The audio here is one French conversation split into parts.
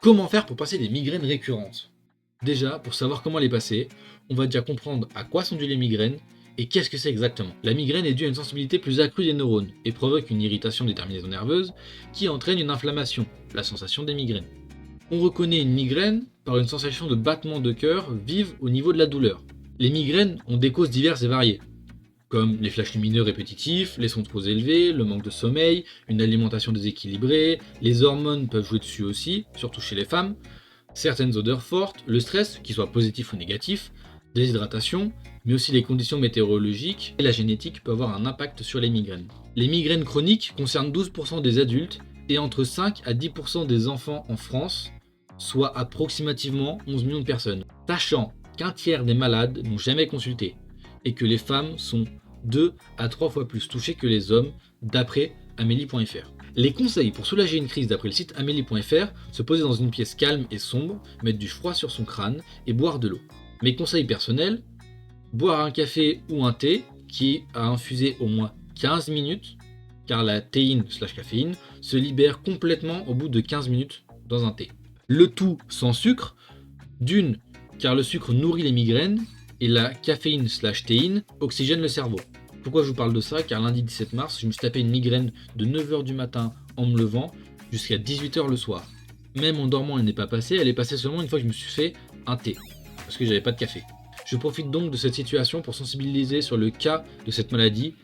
Comment faire pour passer des migraines récurrentes? Déjà, pour savoir comment les passer, on va déjà comprendre à quoi sont dues les migraines et qu'est-ce que c'est exactement. La migraine est due à une sensibilité plus accrue des neurones et provoque une irritation des terminaisons nerveuses qui entraîne une inflammation, la sensation des migraines. On reconnaît une migraine par une sensation de battement de cœur vive au niveau de la douleur. Les migraines ont des causes diverses et variées, comme les flashs lumineux répétitifs, les sons trop élevés, le manque de sommeil, une alimentation déséquilibrée, les hormones peuvent jouer dessus aussi, surtout chez les femmes, certaines odeurs fortes, le stress, qu'il soit positif ou négatif, déshydratation, mais aussi les conditions météorologiques et la génétique peuvent avoir un impact sur les migraines. Les migraines chroniques concernent 12% des adultes et entre 5 à 10% des enfants en France, soit approximativement 11 millions de personnes. Sachant qu'un tiers des malades n'ont jamais consulté et que les femmes sont 2 à 3 fois plus touchées que les hommes, d'après Amélie.fr. Les conseils pour soulager une crise d'après le site Amélie.fr, se poser dans une pièce calme et sombre, mettre du froid sur son crâne et boire de l'eau. Mes conseils personnels, boire un café ou un thé qui a infusé au moins 15 minutes, car la théine/caféine se libère complètement au bout de 15 minutes dans un thé. Le tout sans sucre, d'une, car le sucre nourrit les migraines, et la caféine/théine oxygène le cerveau. Pourquoi je vous parle de ça? Car lundi 17 mars, je me suis tapé une migraine de 9h du matin en me levant jusqu'à 18h le soir. Même en dormant, elle n'est pas passée, elle est passée seulement une fois que je me suis fait un thé, parce que j'avais pas de café. Je profite donc de cette situation pour sensibiliser sur le cas de cette maladie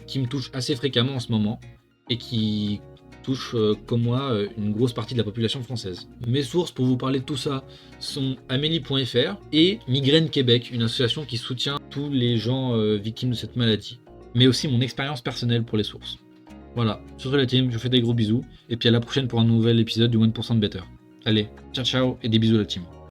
qui me touche assez fréquemment en ce moment et qui touche, comme moi, une grosse partie de la population française. Mes sources pour vous parler de tout ça sont Amélie.fr et Migraine Québec, une association qui soutient tous les gens victimes de cette maladie, mais aussi mon expérience personnelle pour les sources. Voilà, sur ce la team, je vous fais des gros bisous, et puis à la prochaine pour un nouvel épisode du 1% Better. Allez, ciao ciao et des bisous la team.